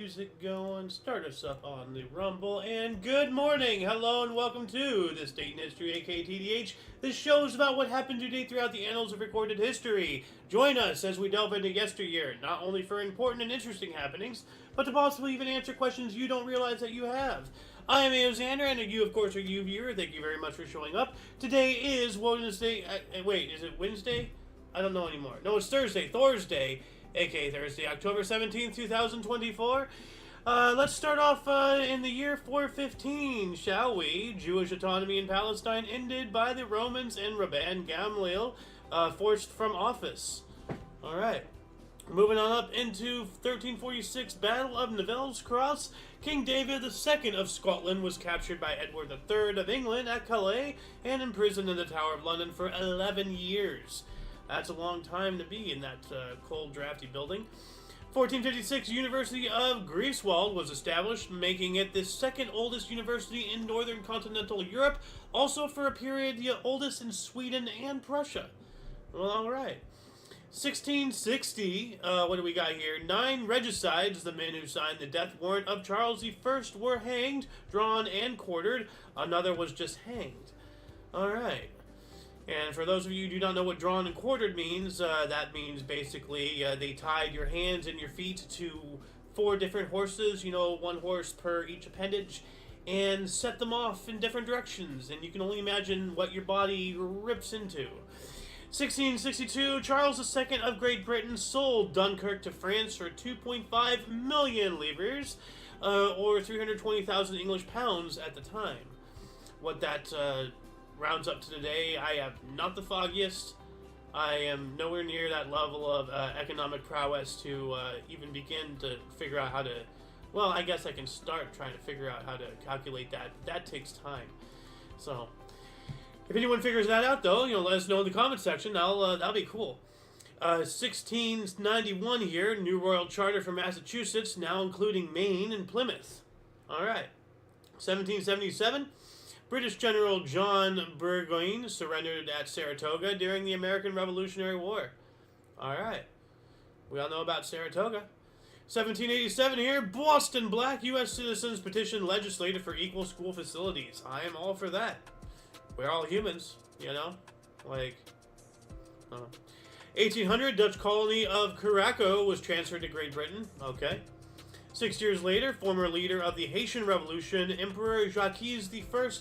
music going, start us up on the Rumble, and good morning, hello, and welcome to This Date in History, aka TDH. This show is about what happened today throughout the annals of recorded history. Join us as we delve into yesteryear, not only for important and interesting happenings, but to possibly even answer questions you don't realize that you have. I am Xander, and you, of course, are you viewer. Thank you very much for showing up. Today is Wednesday. Wait, is it Wednesday? I don't know anymore. No, it's Thursday, aka Thursday, October 17th, 2024. Let's start off in the year 415, shall we? Jewish autonomy in Palestine ended by the Romans and Rabban Gamliel forced from office. Alright. Moving on up into 1346, Battle of Neville's Cross. King David II of Scotland was captured by Edward III of England at Calais and imprisoned in the Tower of London for 11 years. That's a long time to be in that cold, drafty building. 1456, University of Greifswald was established, making it the second oldest university in northern continental Europe, also for a period the oldest in Sweden and Prussia. Well, alright. 1660, what do we got here? 9 regicides, the men who signed the death warrant of Charles I, were hanged, drawn, and quartered. Another was just hanged. Alright. And for those of you who do not know what drawn and quartered means, that means basically they tied your hands and your feet to 4 different horses, you know, 1 horse per each appendage, and set them off in different directions. And you can only imagine what your body rips into. 1662, Charles II of Great Britain sold Dunkirk to France for 2.5 million livres, or 320,000 English pounds at the time. What that rounds up to today, I have not the foggiest. I am nowhere near that level of economic prowess to even begin to figure out how to... Well, I guess I can start trying to figure out how to calculate that. That takes time. So, if anyone figures that out, though, you know, let us know in the comment section. That'll be cool. 1691 here, new royal charter for Massachusetts, now including Maine and Plymouth. All right. 1777. British General John Burgoyne surrendered at Saratoga during the American Revolutionary War. Alright. We all know about Saratoga. 1787 here, Boston black U.S. citizens petition legislature for equal school facilities. I am all for that. We're all humans, you know? Like, 1800, Dutch colony of Curaçao was transferred to Great Britain. Okay. 6 years later, former leader of the Haitian Revolution, Emperor Jacques I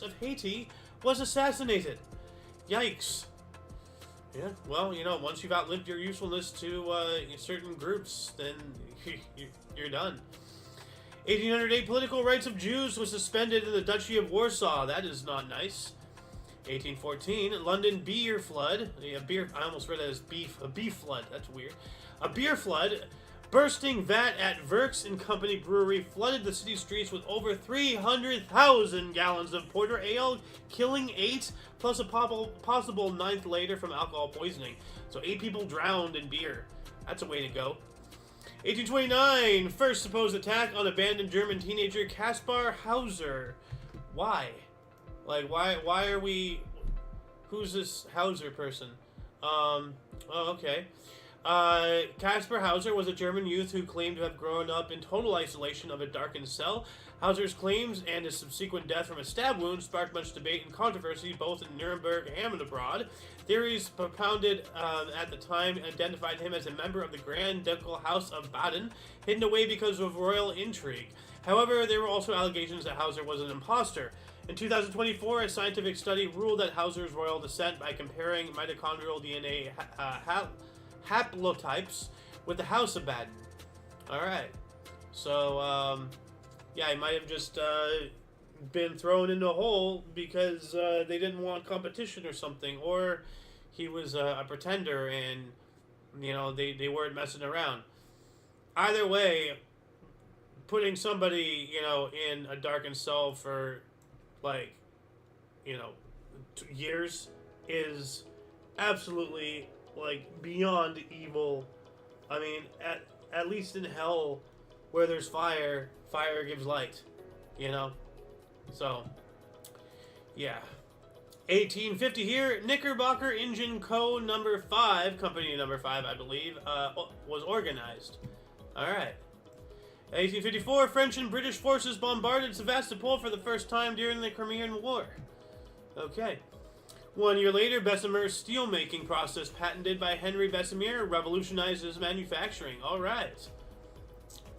of Haiti, was assassinated. Yikes. Yeah, well, you know, once you've outlived your usefulness to certain groups, then you're done. 1808, political rights of Jews was suspended in the Duchy of Warsaw. That is not nice. 1814, London beer flood. Yeah, I almost read that as beef. A beef flood. That's weird. A beer flood. Bursting vat at Verks and Company Brewery flooded the city streets with over 300,000 gallons of porter ale, killing 8, plus a possible 9th later from alcohol poisoning. So 8 people drowned in beer. That's a way to go. 1829, first supposed attack on abandoned German teenager Kaspar Hauser. Why? Like, why are we... Who's this Hauser person? Oh, okay. Kaspar Hauser was a German youth who claimed to have grown up in total isolation of a darkened cell. Hauser's claims and his subsequent death from a stab wound sparked much debate and controversy both in Nuremberg and abroad. Theories propounded at the time identified him as a member of the Grand Ducal House of Baden, hidden away because of royal intrigue. However, there were also allegations that Hauser was an imposter. In 2024, a scientific study ruled out Hauser's royal descent by comparing mitochondrial DNA haplotypes with the House of Baden. Alright. So, yeah, he might have just been thrown into a hole because they didn't want competition or something. Or he was a pretender and, you know, they weren't messing around. Either way, putting somebody, you know, in a darkened cell for, like, you know, years is absolutely... like, beyond evil. I mean, at least in hell, where there's fire, fire gives light, you know? So, yeah. 1850 here, Knickerbocker Engine Co. number 5, company number 5, I believe, was organized. Alright. 1854, French and British forces bombarded Sevastopol for the first time during the Crimean War. Okay. 1 year later, Bessemer's steel-making process, patented by Henry Bessemer, revolutionizes manufacturing. All right.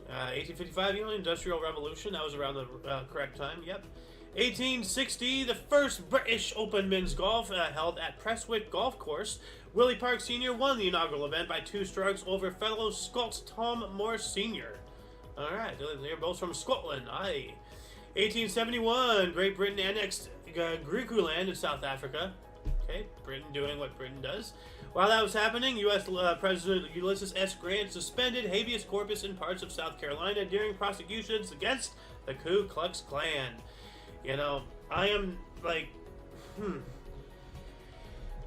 1855, Industrial Revolution. That was around the correct time. Yep. 1860, the first British Open men's golf held at Prestwick Golf Course. Willie Park Sr. won the inaugural event by 2 strokes over fellow Scots Tom Moore Sr. All right, they're both from Scotland. Aye. 1871, Great Britain annexed Griqualand in South Africa. Okay, Britain doing what Britain does. While that was happening, U.S. President Ulysses S. Grant suspended habeas corpus in parts of South Carolina during prosecutions against the Ku Klux Klan. You know, I am like,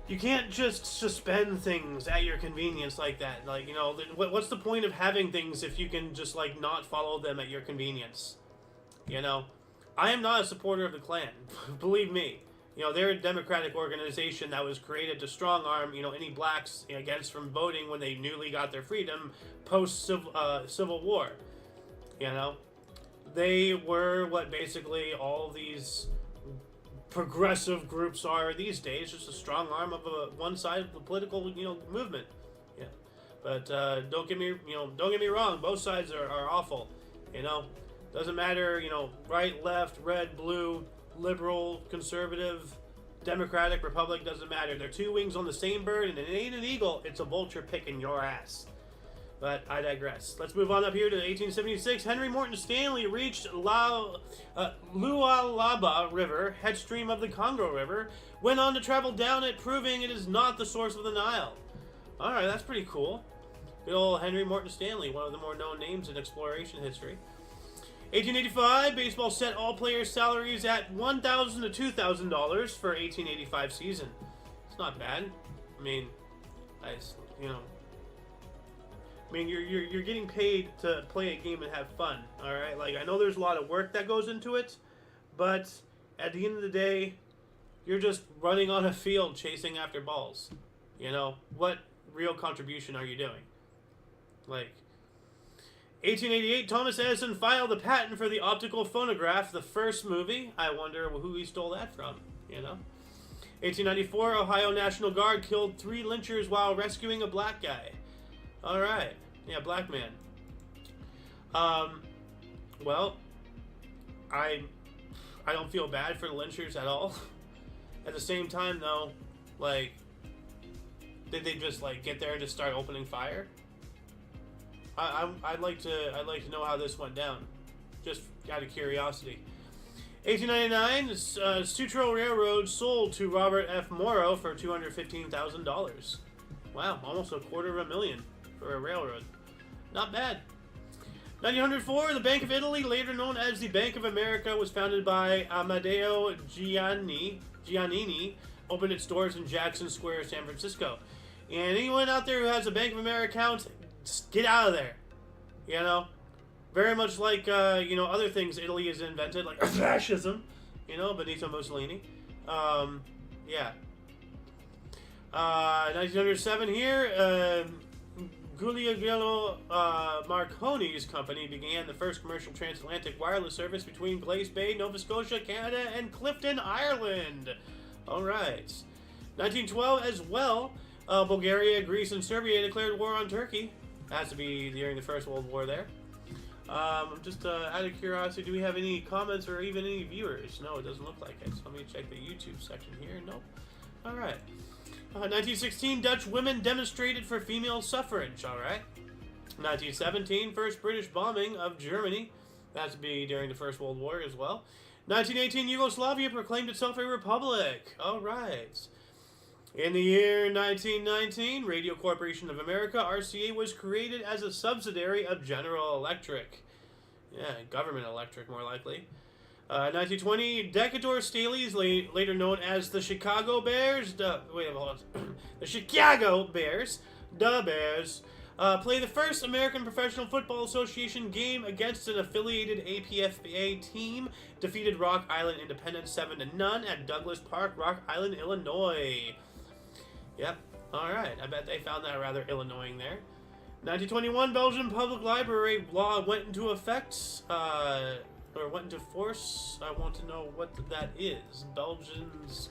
you can't just suspend things at your convenience like that. Like, you know, what's the point of having things if you can just, like, not follow them at your convenience? You know, I am not a supporter of the Klan. Believe me. You know, they're a democratic organization that was created to strong-arm, you know, any blacks against from voting when they newly got their freedom post-Civil War. You know? They were what basically all these progressive groups are these days, just a strong arm of one side of the political, you know, movement. Yeah, but don't get me wrong. Both sides are awful. You know, doesn't matter. You know, right, left, red, blue, liberal, conservative, Democratic, Republic. Doesn't matter. They're two wings on the same bird, and it ain't an eagle. It's a vulture picking your ass. But I digress. Let's move on up here to 1876. Henry Morton Stanley reached Lualaba River, headstream of the Congo River, went on to travel down it, proving it is not the source of the Nile. Alright, that's pretty cool. Good old Henry Morton Stanley, one of the more known names in exploration history. 1885, baseball set all players' salaries at $1,000 to $2,000 for 1885 season. It's not bad. I mean, you're getting paid to play a game and have fun, all right? Like, I know there's a lot of work that goes into it, but at the end of the day, you're just running on a field chasing after balls. You know, what real contribution are you doing? Like, 1888, Thomas Edison filed a patent for the optical phonograph, the first movie. I wonder who he stole that from, you know? 1894, Ohio National Guard killed 3 lynchers while rescuing a black guy. All right. Yeah, black man. Well, I don't feel bad for the lynchers at all. At the same time, though, like, did they just, like, get there and just start opening fire? I'd like to know how this went down, just out of curiosity. 1899, Sutro Railroad sold to Robert F. Morrow for $215,000. Wow, almost $250,000 for a railroad. Not bad. 1904, the Bank of Italy, later known as the Bank of America, was founded by Amadeo Giannini, opened its doors in Jackson Square, San Francisco. And anyone out there who has a Bank of America account, just get out of there. You know? Very much like, you know, other things Italy has invented, like fascism, you know, Benito Mussolini. Yeah. 1907 here, Guglielmo Marconi's company began the first commercial transatlantic wireless service between Glace Bay, Nova Scotia, Canada, and Clifton, Ireland. All right. 1912 as well, Bulgaria, Greece, and Serbia declared war on Turkey. Has to be during the First World War there. Just out of curiosity, do we have any comments or even any viewers? No, it doesn't look like it. So let me check the YouTube section here. Nope. All right. 1916, Dutch women demonstrated for female suffrage. All right. 1917, first British bombing of Germany. That to be during the First World War as well. 1918, Yugoslavia proclaimed itself a republic. All right. In the year 1919, Radio Corporation of America, RCA, was created as a subsidiary of General Electric. Yeah, Government Electric, more likely. 1920, Decatur Staleys, later known as the Chicago Bears, the Chicago Bears, play the first American Professional Football Association game against an affiliated APFA team, defeated Rock Island Independence 7-0 at Douglas Park, Rock Island, Illinois. Yep. All right. I bet they found that rather Illinois there. 1921, Belgian public library law went into effect, or went into force. I want to know what that is. Belgium's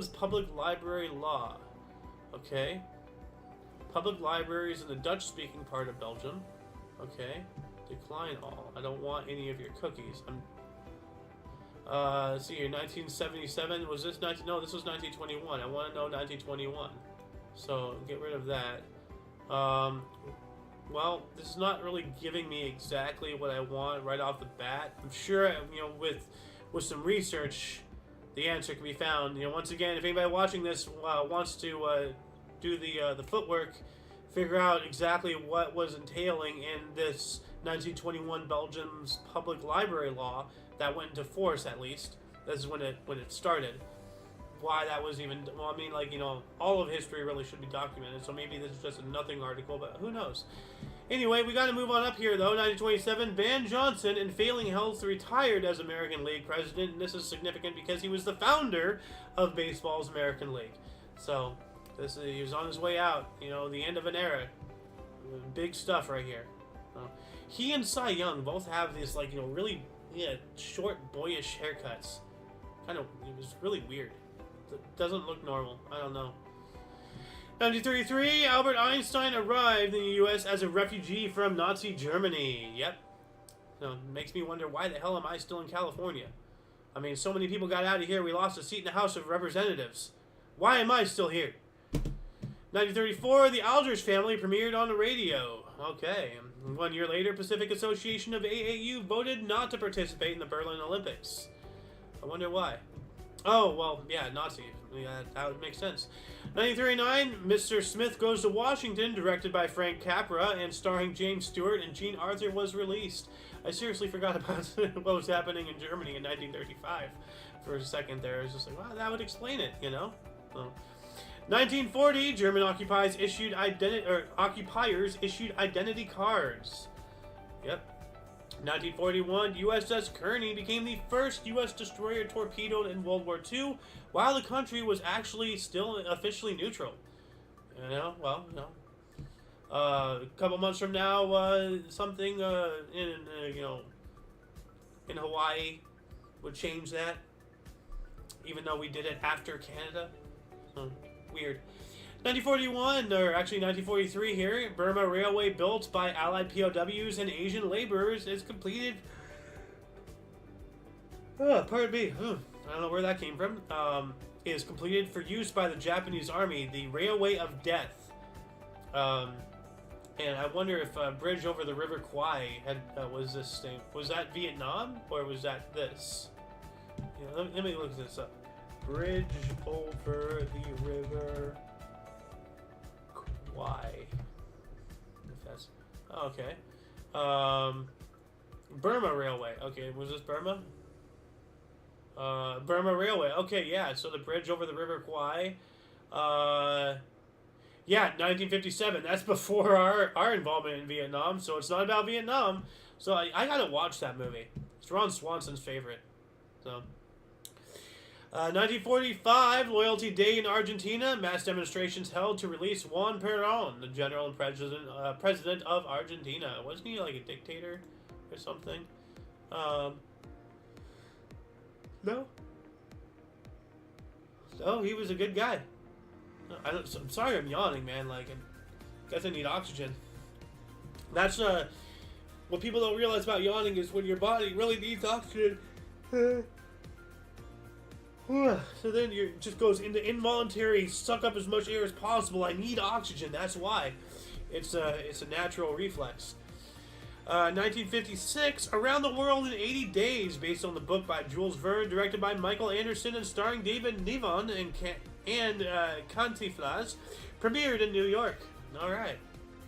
public library law. Okay. Public libraries in the Dutch-speaking part of Belgium. Okay. Decline all. I don't want any of your cookies. Let's see here. 1977. Was this 19? No, this was 1921. I want to know 1921. So get rid of that. Well, this is not really giving me exactly what I want right off the bat. I'm sure, you know, with some research, the answer can be found. You know, once again, if anybody watching this wants to do the footwork, figure out exactly what was entailing in this 1921 Belgium's public library law that went into force, at least. This is when it started. Why that was even, well, I mean, like, you know, all of history really should be documented, so maybe this is just a nothing article, but who knows. Anyway, we got to move on up here, though. 1927, Van Johnson, in failing health, retired as American League president, and this is significant because he was the founder of baseball's American League. So, he was on his way out, you know, the end of an era. Big stuff right here. He and Cy Young both have this, like, you know, really, short, boyish haircuts. It was really weird. It doesn't look normal. I don't know. 1933, Albert Einstein arrived in the U.S. as a refugee from Nazi Germany. Yep. So, it makes me wonder, why the hell am I still in California? I mean, so many people got out of here, we lost a seat in the House of Representatives. Why am I still here? 1934, the Algiers family premiered on the radio. Okay. 1 year later, Pacific Association of AAU voted not to participate in the Berlin Olympics. I wonder why. Oh, well, yeah, Nazi. Yeah, that would make sense. 1939, Mr. Smith Goes to Washington, directed by Frank Capra and starring James Stewart and Jean Arthur, was released. I seriously forgot about what was happening in Germany in 1935 for a second there. I was just like, wow, that would explain it, you know? Well, 1940, German occupiers issued identity cards. Yep. 1941, USS Kearney became the first U.S. destroyer torpedoed in World War II, while the country was actually still officially neutral. You know, well, you know. A couple months from now, something in Hawaii would change that, even though we did it after Canada. Weird. 1941, or actually 1943 here, Burma Railway, built by Allied POWs and Asian laborers, is completed. Pardon me. I don't know where that came from. Is completed for use by the Japanese Army, the Railway of Death. And I wonder if bridge over the River Kwai was this thing. Was that Vietnam, or was that this? Yeah, let me look this up. Bridge over the River Kwai. If that's okay. Burma Railway. Okay, was this Burma? Burma Railway. Okay, yeah. So the bridge over the River Kwai. Yeah, 1957. That's before our involvement in Vietnam. So it's not about Vietnam. So I gotta watch that movie. It's Ron Swanson's favorite. So. 1945, Loyalty Day in Argentina. Mass demonstrations held to release Juan Perón, the general and president of Argentina. Wasn't he like a dictator or something? No. Oh, he was a good guy. I'm sorry I'm yawning, man. Like, I guess I need oxygen. That's what people don't realize about yawning is when your body really needs oxygen. So then it just goes into involuntary suck up as much air as possible. I need oxygen. That's why. It's a natural reflex. 1956, Around the World in 80 Days, based on the book by Jules Verne, directed by Michael Anderson and starring David Niven and Cantinflas, premiered in New York. All right.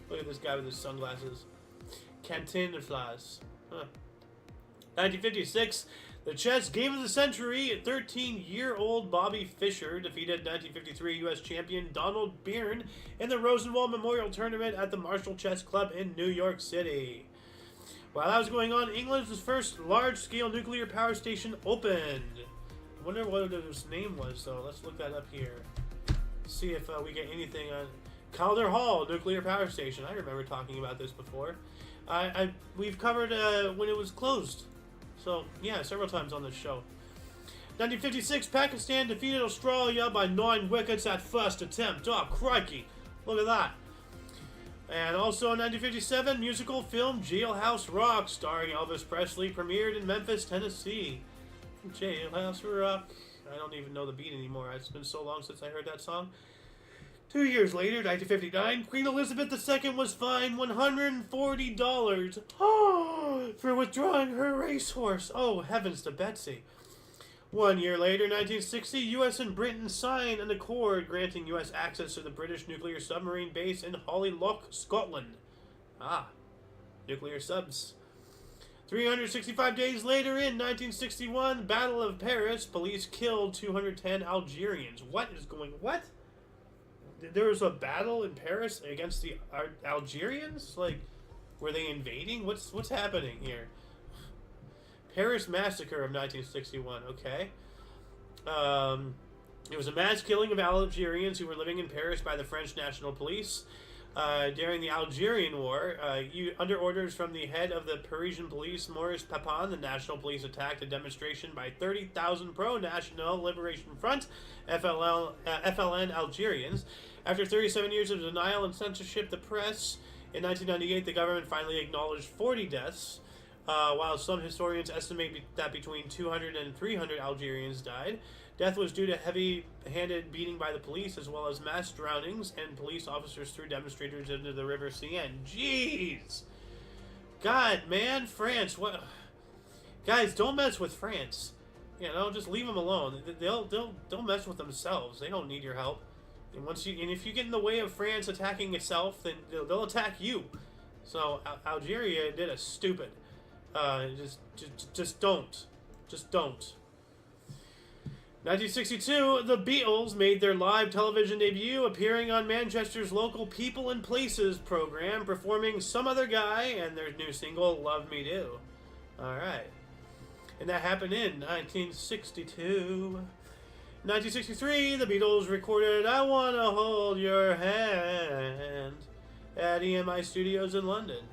Look at this guy with his sunglasses. Cantinflas. 1956, the chess game of the century, 13-year-old Bobby Fischer defeated 1953 U.S. champion Donald Byrne in the Rosenwald Memorial Tournament at the Marshall Chess Club in New York City. While that was going on, England's first large-scale nuclear power station opened. I wonder what its name was, though. Let's look that up here. See if we get anything on... Calder Hall nuclear power station. I remember talking about this before. We've covered when it was closed. So, yeah, several times on this show. 1956, Pakistan defeated Australia by 9 wickets at first attempt. Oh, crikey. Look at that. And also in 1957, musical film Jailhouse Rock, starring Elvis Presley, premiered in Memphis, Tennessee. Jailhouse Rock. I don't even know the beat anymore. It's been so long since I heard that song. 2 years later, 1959, Queen Elizabeth II was fined $140 for withdrawing her racehorse. Oh, heavens to Betsy. 1 year later, 1960, U.S. and Britain signed an accord granting U.S. access to the British nuclear submarine base in Holyloch, Scotland. Ah, nuclear subs. 365 days later, in 1961, Battle of Paris, police killed 210 Algerians. What? There was a battle in Paris against the Algerians? Like, were they invading? What's happening here? Paris Massacre of 1961, okay. It was a mass killing of Algerians who were living in Paris by the French National Police. During the Algerian War, under orders from the head of the Parisian police, Maurice Papin, the National Police attacked a demonstration by 30,000 pro-National Liberation Front, FLN Algerians. After 37 years of denial and censorship, the press, in 1998, the government finally acknowledged 40 deaths, while some historians estimate that between 200 and 300 Algerians died. Death was due to heavy-handed beating by the police, as well as mass drownings, and police officers threw demonstrators into the River Seine. Jeez! God, man, France, what? Guys, don't mess with France. You know, just leave them alone. They'll mess with themselves. They don't need your help. And if you get in the way of France attacking itself, then they'll attack you. So Algeria did a stupid. Just don't. Just don't. 1962, the Beatles made their live television debut, appearing on Manchester's local People and Places program, performing Some Other Guy and their new single, Love Me Do. Alright. And that happened in 1962. 1963, the Beatles recorded I Wanna Hold Your Hand at EMI Studios in London.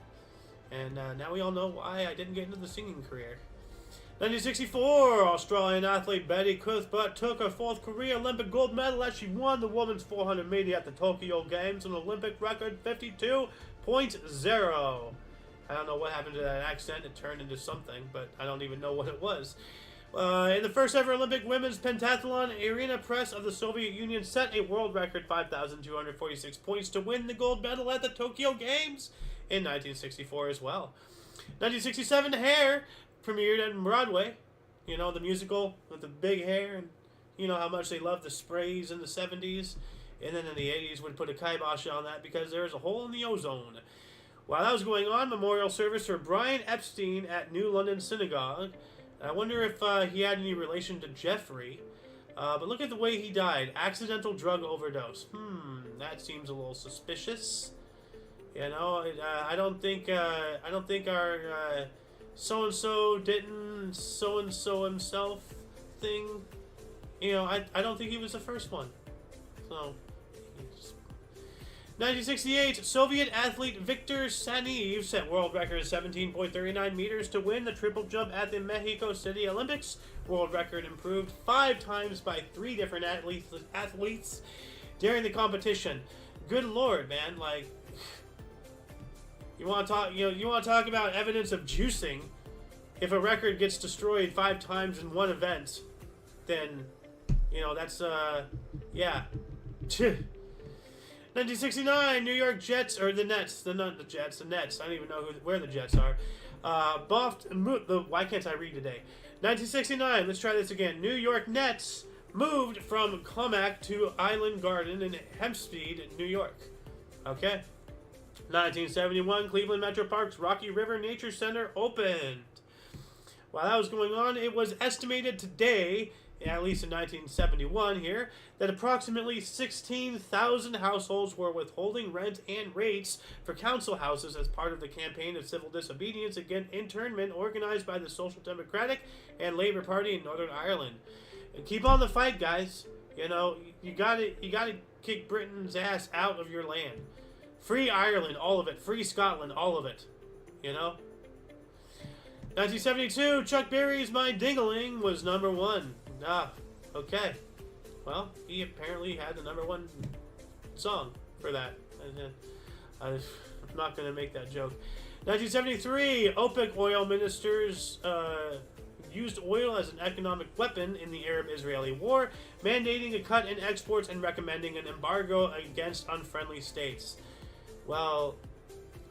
And now we all know why I didn't get into the singing career. 1964, Australian athlete Betty Cuthbert took her 4th career Olympic gold medal as she won the women's 400 meter at the Tokyo Games, an Olympic record 52.0. I don't know what happened to that accent. It turned into something, but I don't even know what it was. In the first ever Olympic women's pentathlon, Irina Press of the Soviet Union set a world record 5,246 points to win the gold medal at the Tokyo Games in 1964 as well. 1967, Hair premiered at Broadway. You know, the musical with the big hair, and you know how much they loved the sprays in the 70s. And then in the 80s would put a kibosh on that because there was a hole in the ozone. While that was going on, memorial service for Brian Epstein at New London Synagogue. I wonder if he had any relation to Jeffrey. But look at the way he died. Accidental drug overdose. That seems a little suspicious. You know, I don't think our so-and-so didn't so-and-so himself thing. You know, I don't think he was the first one. So, 1968, Soviet athlete Viktor Saneev set world record 17.39 meters to win the triple jump at the Mexico City Olympics. World record improved 5 times by 3 different athletes during the competition. Good lord, man! Like, you want to talk? You want to talk about evidence of juicing? If a record gets destroyed 5 times in one event, then that's yeah. 1969, New York Jets, or the Nets, not the Jets, the Nets. I don't even know where the Jets are. Why can't I read today? 1969, let's try this again. New York Nets moved from Comac to Island Garden in Hempstead, New York. Okay. 1971, Cleveland Metro Park's Rocky River Nature Center opened. While that was going on, it was estimated today, at least in 1971 here, that approximately 16,000 households were withholding rent and rates for council houses as part of the campaign of civil disobedience against internment organized by the Social Democratic and Labour Party in Northern Ireland. And keep on the fight, guys. You know, you gotta kick Britain's ass out of your land. Free Ireland, all of it. Free Scotland, all of it. You know? 1972, Chuck Berry's My Ding-a-Ling was #1. Ah, okay. Well, he apparently had the #1 song for that. I'm not going to make that joke. 1973, OPEC oil ministers used oil as an economic weapon in the Arab-Israeli war, mandating a cut in exports and recommending an embargo against unfriendly states. Well,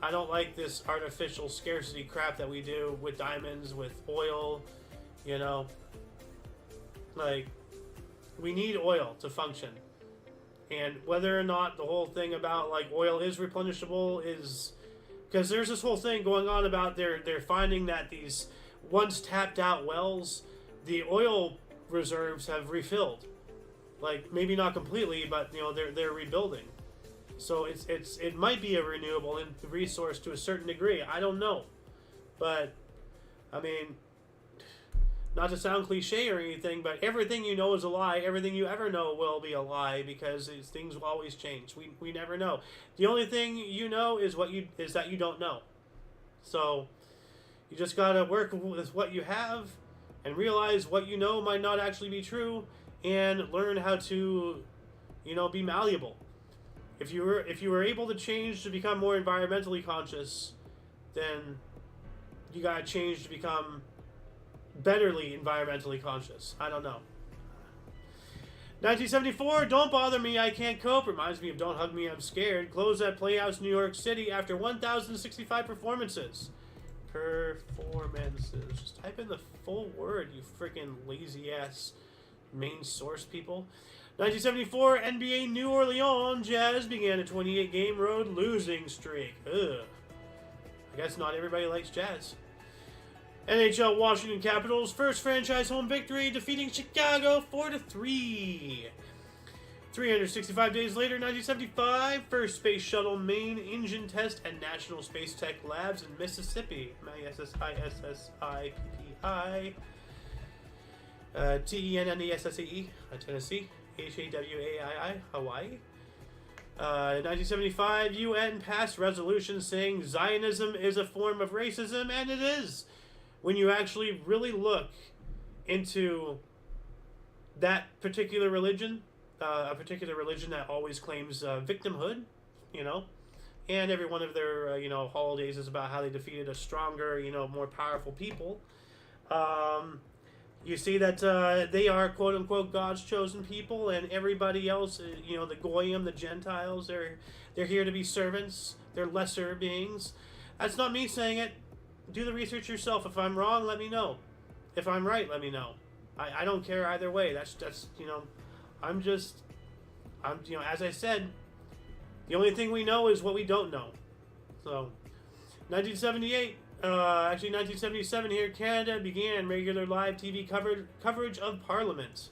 I don't like this artificial scarcity crap that we do with diamonds, with oil, you know. Like, we need oil to function. And whether or not the whole thing about, like, oil is replenishable is... Because there's this whole thing going on about they're finding that these once tapped out wells, the oil reserves have refilled. Like, maybe not completely, but, you know, they're rebuilding. So it might be a renewable resource to a certain degree. I don't know. But, I mean, not to sound cliche or anything, but everything you know is a lie. Everything you ever know will be a lie because things will always change. We never know. The only thing you know is that you don't know. So, you just gotta work with what you have and realize what you know might not actually be true and learn how to, you know, be malleable. If you were able to change to become more environmentally conscious, then you gotta change to become betterly environmentally conscious. I don't know. 1974, Don't Bother Me, I Can't Cope. Reminds me of Don't Hug Me, I'm Scared. Closed at Playhouse, New York City after 1,065 performances. Just type in the full word, you freaking lazy-ass main source people. 1974, NBA New Orleans Jazz began a 28-game road losing streak. Ugh. I guess not everybody likes jazz. NHL Washington Capitals first franchise home victory, defeating Chicago 4-3. 365 days later, 1975, first space shuttle main engine test at National Space Tech Labs in Mississippi. Mississippi. Tennessee. Tennessee. Hawaii. Hawaii. 1975, UN passed resolution saying Zionism is a form of racism, and it is. When you actually really look into that particular religion, a particular religion that always claims victimhood, you know, and every one of their, you know, holidays is about how they defeated a stronger, you know, more powerful people. You see that they are, quote-unquote, God's chosen people, and everybody else, you know, the Goyim, the Gentiles, they're here to be servants. They're lesser beings. That's not me saying it. Do the research yourself. If I'm wrong, let me know. If I'm right, let me know. I don't care either way. That's you know, I'm you know, as I said, the only thing we know is what we don't know. So, 1978, actually 1977 here, Canada began regular live TV coverage of Parliament.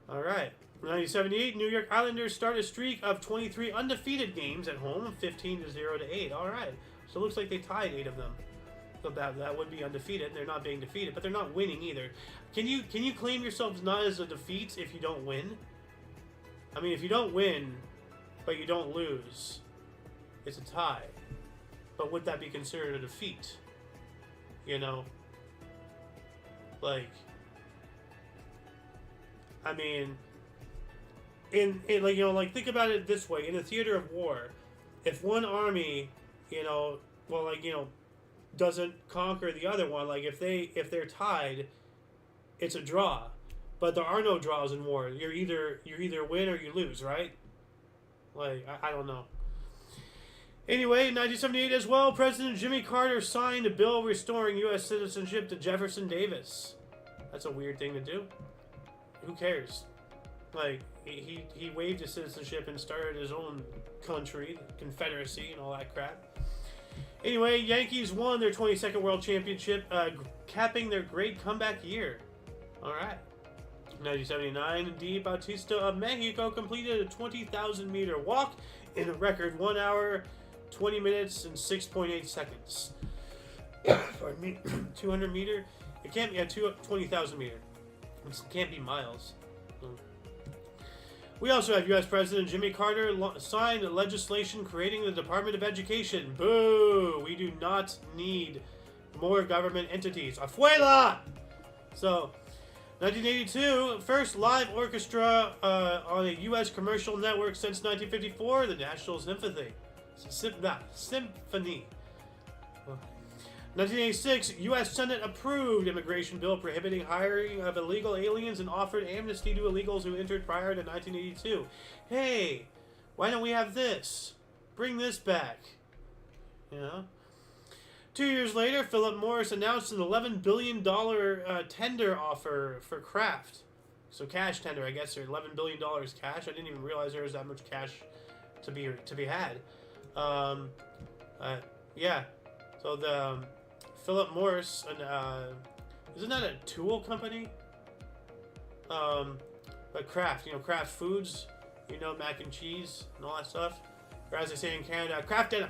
All right. 1978, New York Islanders start a streak of 23 undefeated games at home, 15-0-8. All right. So it looks like they tied 8 of them. So that would be undefeated. They're not being defeated, but they're not winning either. Can you claim yourselves not as a defeat if you don't win? I mean, if you don't win, but you don't lose, it's a tie. But would that be considered a defeat? You know? Like, I mean, in like, you know, like, think about it this way. In a theater of war, if one army, you know, well, like, you know, doesn't conquer the other one, like, if they're tied, it's a draw. But there are no draws in war. You either win or you lose, right? Like, I don't know. Anyway, in 1978 as well, President Jimmy Carter signed a bill restoring U.S. citizenship to Jefferson Davis. That's a weird thing to do. Who cares? Like, he waived his citizenship and started his own country, Confederacy, and all that crap. Anyway, Yankees won their 22nd World Championship, capping their great comeback year. All right. 1979, Di Bautista of Mexico completed a 20,000-meter walk in a record 1 hour, 20 minutes, and 6.8 seconds. Pardon me. 200 meter? It can't be 20,000 meter. It can't be miles. We also have U.S. President Jimmy Carter signed legislation creating the Department of Education. Boo! We do not need more government entities. Afuera! So, 1982, first live orchestra on a U.S. commercial network since 1954, the National Symphony. Symphony. 1986, U.S. Senate approved immigration bill prohibiting hiring of illegal aliens and offered amnesty to illegals who entered prior to 1982. Hey, why don't we have this? Bring this back. You know? 2 years later, Philip Morris announced an $11 billion tender offer for Kraft. So cash tender, I guess, or $11 billion cash. I didn't even realize there was that much cash to be had. Yeah. So the Philip Morris, isn't that a tool company? But Kraft, Kraft Foods, mac and cheese and all that stuff. Or as they say in Canada, Kraft dinner.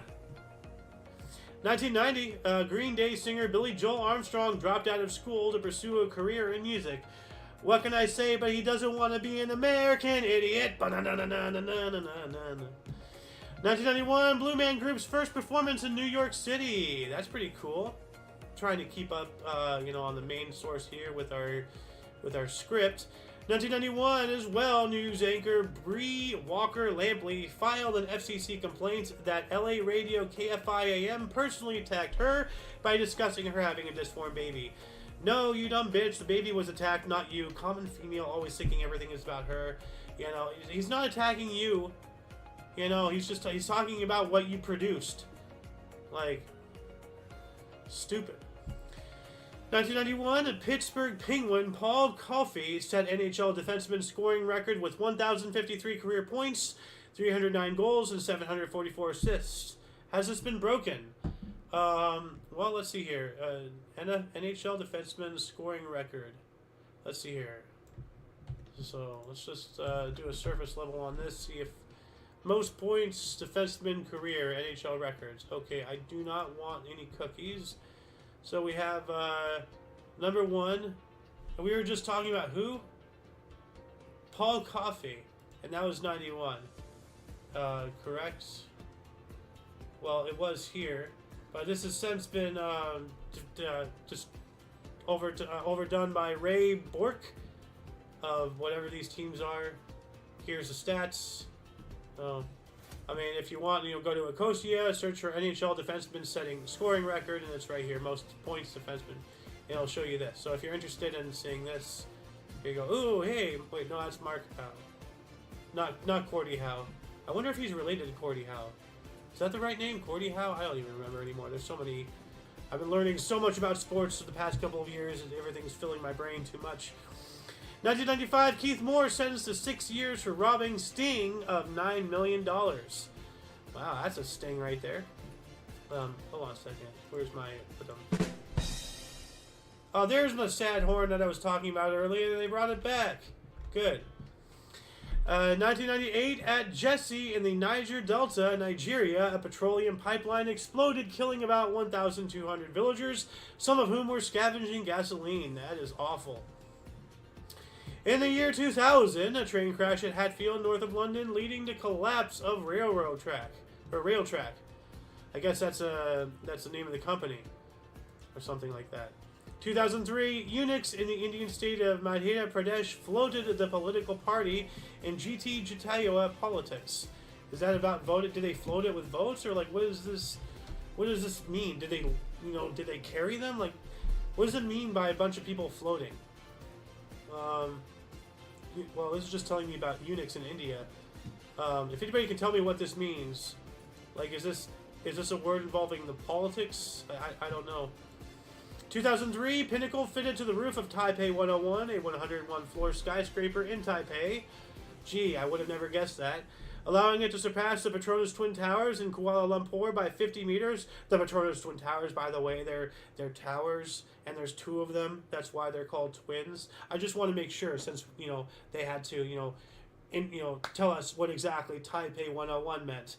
1990, Green Day singer Billy Joel Armstrong dropped out of school to pursue a career in music. What can I say, but he doesn't want to be an American idiot. 1991, Blue Man Group's first performance in New York City. That's pretty cool. Trying to keep up, on the main source here with our script. 1991 as well, news anchor Bree Walker Lampley filed an FCC complaint that LA radio KFI-AM personally attacked her by discussing her having a disformed baby. No, you dumb bitch, the baby was attacked, not you. Common female, always thinking everything is about her. He's not attacking you. He's talking about what you produced. Like, stupid. 1991, a Pittsburgh Penguin Paul Coffey set NHL defenseman scoring record with 1,053 career points, 309 goals, and 744 assists. Has this been broken? Well, let's see here. NHL defenseman scoring record. Let's see here. So, let's just do a surface level on this, see if most points defenseman career NHL records. Okay, I do not want any cookies. So we have number one. We were just talking about who? Paul Coffey, and that was 91. Correct? Well, it was here, but this has since been just overdone by Ray Bork of whatever these teams are. Here's the stats. If you want, go to Ecosia, search for NHL defenseman setting scoring record, and it's right here, most points defenseman, and it'll show you this. So if you're interested in seeing this, here you go. Ooh, hey, wait, no, that's Mark Howe. Not Cordy Howe. I wonder if he's related to Cordy Howe. Is that the right name, Cordy Howe? I don't even remember anymore. There's so many. I've been learning so much about sports for the past couple of years, and everything's filling my brain too much. 1995, Keith Moore sentenced to 6 years for robbing Sting of $9 million. Wow, that's a sting right there. Hold on a second. Where's my... Oh, there's my sad horn that I was talking about earlier. They brought it back. Good. 1998, at Jesse in the Niger Delta, Nigeria, a petroleum pipeline exploded, killing about 1,200 villagers, some of whom were scavenging gasoline. That is awful. In the year 2000, a train crash at Hatfield, north of London, leading to collapse of rail track. I guess that's the name of the company, or something like that. 2003, eunuchs in the Indian state of Madhya Pradesh floated the political party in GT Jatawa politics. Is that about vote? Did they float it with votes, or what is this? What does this mean? Did they carry them? What does it mean by a bunch of people floating? Well, this is just telling me about eunuchs in India. If anybody can tell me what this means, is this a word involving the politics? I don't know. 2003, Pinnacle fitted to the roof of Taipei 101, a 101-floor skyscraper in Taipei. Gee, I would have never guessed that. Allowing it to surpass the Petronas Twin Towers in Kuala Lumpur by 50 meters. The Petronas Twin Towers, by the way, they're towers, and there's two of them. That's why they're called twins. I just want to make sure, since they had to tell us what exactly Taipei 101 meant.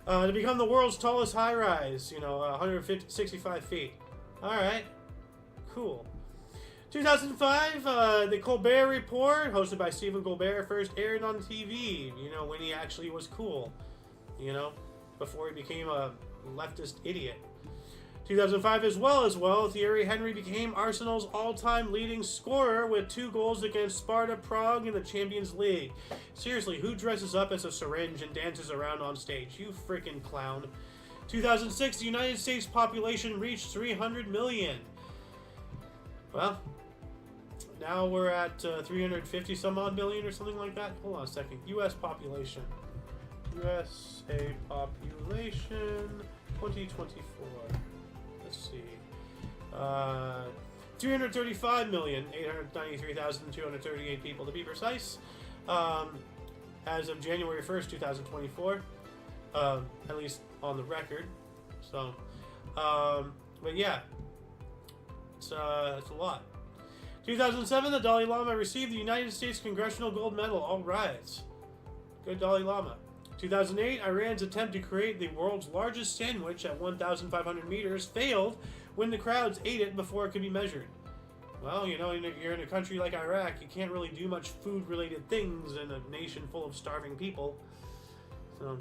To become the world's tallest high-rise, 165 feet. All right, cool. 2005, the Colbert Report, hosted by Stephen Colbert, first aired on TV, you know, when he actually was cool, you know, before he became a leftist idiot. 2005 as well, Thierry Henry became Arsenal's all-time leading scorer with 2 goals against Sparta Prague in the Champions League. Seriously, who dresses up as a syringe and dances around on stage? You freaking clown. 2006, the United States population reached 300 million. Well, now we're at 350 some odd million or something like that. Hold on a second. U.S. population. USA population 2024. Let's see. 335,893,238 people to be precise. As of January 1st, 2024. At least on the record. So, but yeah. It's a lot. 2007, the Dalai Lama received the United States Congressional Gold Medal. All right. Good Dalai Lama. 2008, Iran's attempt to create the world's largest sandwich at 1,500 meters failed when the crowds ate it before it could be measured. Well, you know, you're in a country like Iraq, you can't really do much food-related things in a nation full of starving people. So,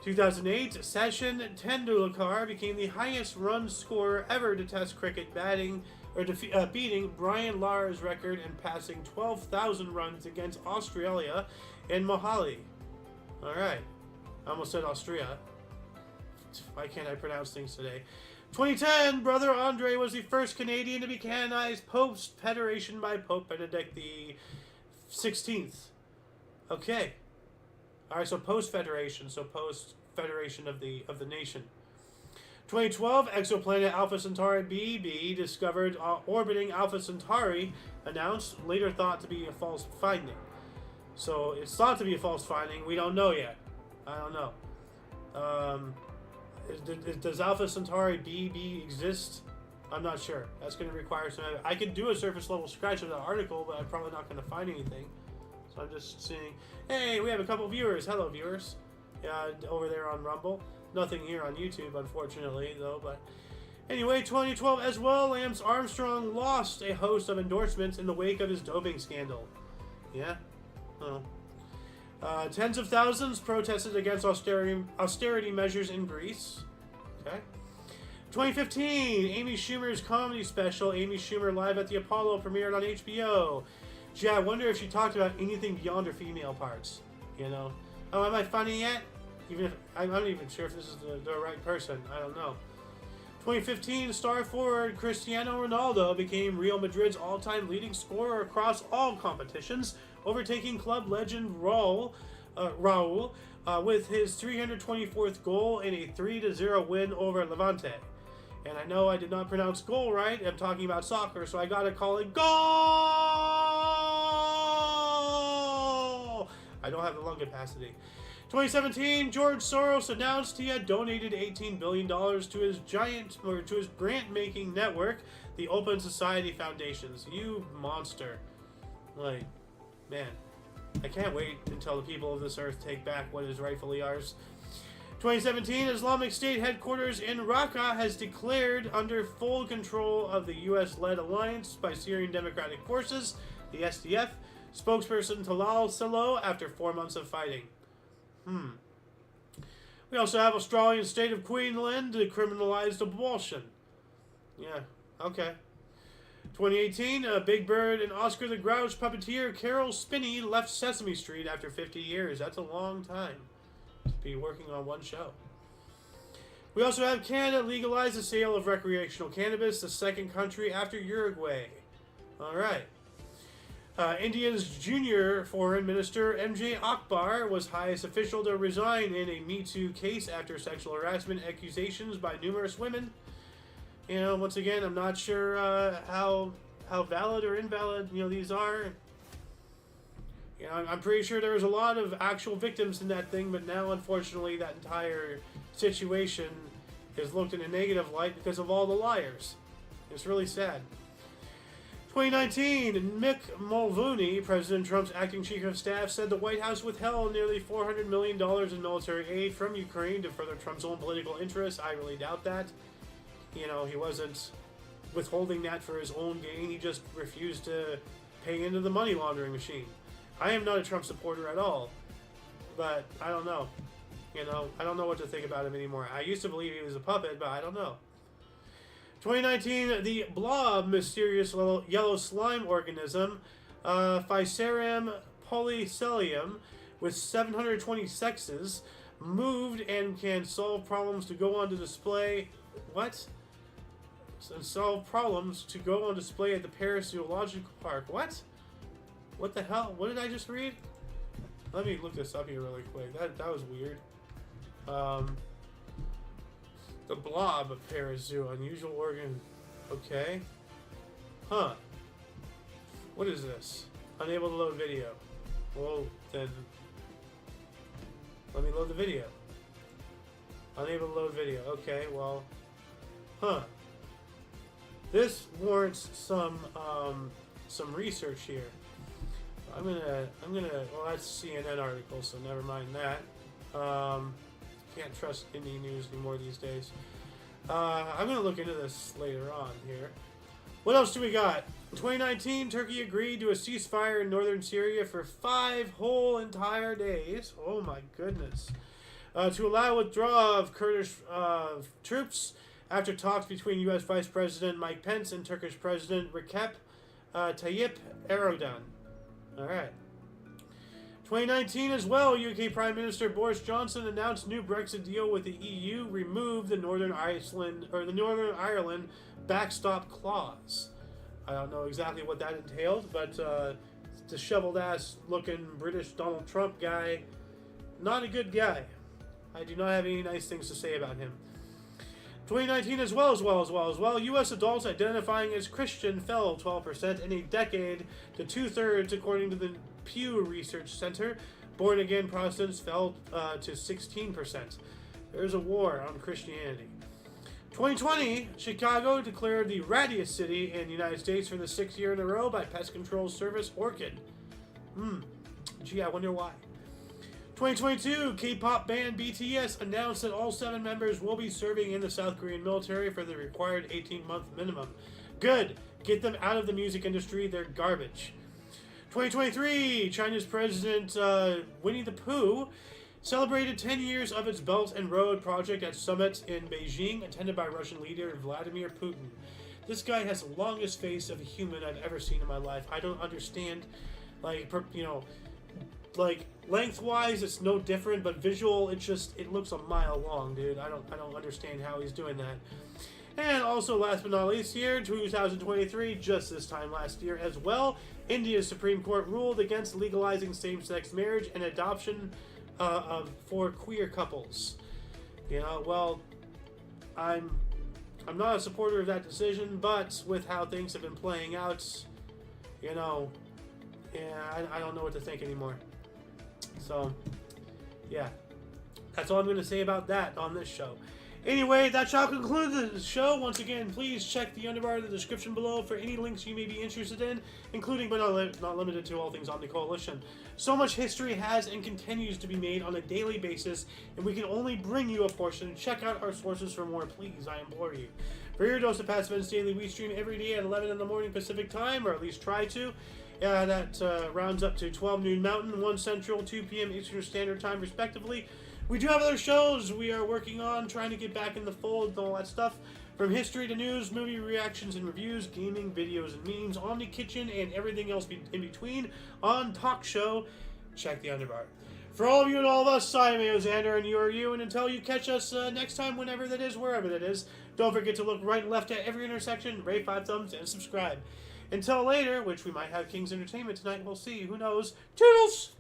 2008, Sachin Tendulkar became the highest run scorer ever to Test cricket, beating Brian Lara's record and passing 12,000 runs against Australia in Mohali. All right, I almost said Austria. Why can't I pronounce things today? 2010, Brother Andre was the first Canadian to be canonized post-federation by Pope Benedict the 16th. Okay. All right, so post-federation, so post-federation of the nation. 2012, exoplanet Alpha Centauri b discovered orbiting Alpha Centauri, announced, later thought to be a false finding. So it's thought to be a false finding. We don't know yet. I don't know. Does Alpha Centauri b exist? I'm not sure. That's going to require some. I could do a surface level scratch of the article, but I'm probably not going to find anything. So I'm just seeing. Hey, we have a couple viewers. Hello, viewers. Over there on Rumble. Nothing here on YouTube, unfortunately, though. But anyway, 2012 as well. Lance Armstrong lost a host of endorsements in the wake of his doping scandal. Yeah. Oh. Tens of thousands protested against austerity measures in Greece. Okay. 2015, Amy Schumer's comedy special, Amy Schumer Live at the Apollo, premiered on HBO. Gee, I wonder if she talked about anything beyond her female parts. You know? Oh, am I funny yet? Even if I'm not even sure if this is the right person. I don't know. 2015, star forward Cristiano Ronaldo became Real Madrid's all-time leading scorer across all competitions, overtaking club legend Raul with his 324th goal in a 3-0 win over Levante. And I know I did not pronounce goal right. I'm talking about soccer, so I gotta call it goal! I don't have the lung capacity. 2017, George Soros announced he had donated $18 billion to his grant-making network, the Open Society Foundations. You monster. Like, man, I can't wait until the people of this earth take back what is rightfully ours. 2017, Islamic State headquarters in Raqqa has declared under full control of the U.S.-led alliance by Syrian Democratic Forces, the SDF, spokesperson Talal Selo, after 4 months of fighting. We also have Australian state of Queensland decriminalized abortion. Yeah, okay. 2018, Big Bird and Oscar the Grouch puppeteer Carol Spinney left Sesame Street after 50 years. That's a long time to be working on one show. We also have Canada legalize the sale of recreational cannabis, the second country after Uruguay. All right. India's junior foreign minister, MJ Akbar, was highest official to resign in a Me Too case after sexual harassment accusations by numerous women. You know, once again, I'm not sure how valid or invalid, you know, these are. You know, I'm pretty sure there was a lot of actual victims in that thing, but now, unfortunately, that entire situation is looked in a negative light because of all the liars. It's really sad. 2019, Mick Mulvaney, President Trump's acting chief of staff, said the White House withheld nearly $400 million in military aid from Ukraine to further Trump's own political interests. I really doubt that. You know, he wasn't withholding that for his own gain. He just refused to pay into the money laundering machine. I am not a Trump supporter at all, but I don't know. You know, I don't know what to think about him anymore. I used to believe he was a puppet, but I don't know. 2019, the blob, mysterious yellow slime organism, Physarum polycilium, with 720 sexes, moved and can solve problems to go on to display. What? And solve problems to go on display at the Paris Zoological Park. What? What the hell? What did I just read? Let me look this up here really quick. That was weird. The blob of Paris Zoo, unusual organ. Okay. Huh. What is this? Unable to load video. Well, then let me load the video. Unable to load video. Okay, well, huh. This warrants some research here. I'm gonna. Well, that's CNN article, so never mind that. Can't trust indie news anymore these days. I'm gonna look into this later on here. What else do we got? In 2019, Turkey agreed to a ceasefire in northern Syria for 5 whole entire days. Oh my goodness. To allow withdrawal of Kurdish troops after talks between U.S. Vice President Mike Pence and Turkish President Recep Tayyip Erdogan. Alright. 2019 as well, UK Prime Minister Boris Johnson announced new Brexit deal with the EU, removed the Northern Ireland backstop clause. I don't know exactly what that entailed, but disheveled ass looking British Donald Trump guy, not a good guy. I do not have any nice things to say about him. 2019 as well, U.S. adults identifying as Christian fell 12% in a decade to 2/3, according to the Pew Research Center. Born-again Protestants fell to 16%. There's a war on Christianity. 2020, Chicago declared the rattiest city in the United States for the 6th year in a row by pest control service Orchid. Gee, I wonder why. 2022, K-pop band BTS announced that all 7 members will be serving in the South Korean military for the required 18-month minimum. Good. Get them out of the music industry. They're garbage. 2023, China's President Winnie the Pooh celebrated 10 years of its Belt and Road project at summit in Beijing, attended by Russian leader Vladimir Putin. This guy has the longest face of a human I've ever seen in my life. I don't understand, like, lengthwise it's no different, but visual, it looks a mile long, dude. I don't understand how he's doing that. And also, last but not least, here, 2023, just this time last year as well, India's Supreme Court ruled against legalizing same-sex marriage and adoption for queer couples. You know, well, I'm not a supporter of that decision, but with how things have been playing out, you know, yeah, I don't know what to think anymore. So, yeah, that's all I'm going to say about that on this show. Anyway, that shall conclude the show. Once again, please check the underbar in the description below for any links you may be interested in, including but not limited to all things Omni Coalition. So much history has and continues to be made on a daily basis, and we can only bring you a portion. Check out our sources for more, please, I implore you. For your dose of past events daily, we stream every day at 11 in the morning Pacific time, or at least try to. That rounds up to 12 noon Mountain, 1 Central, 2 p.m. Eastern Standard Time, respectively. We do have other shows we are working on, trying to get back in the fold and all that stuff. From history to news, movie reactions and reviews, gaming, videos and memes, Omni Kitchen, and everything else in between on Talk Show. Check the underbar. For all of you and all of us, I am Xander, and you are you. And until you catch us next time, whenever that is, wherever that is, don't forget to look right and left at every intersection, rate 5 thumbs, and subscribe. Until later, which we might have King's Entertainment tonight, we'll see. Who knows? Toodles!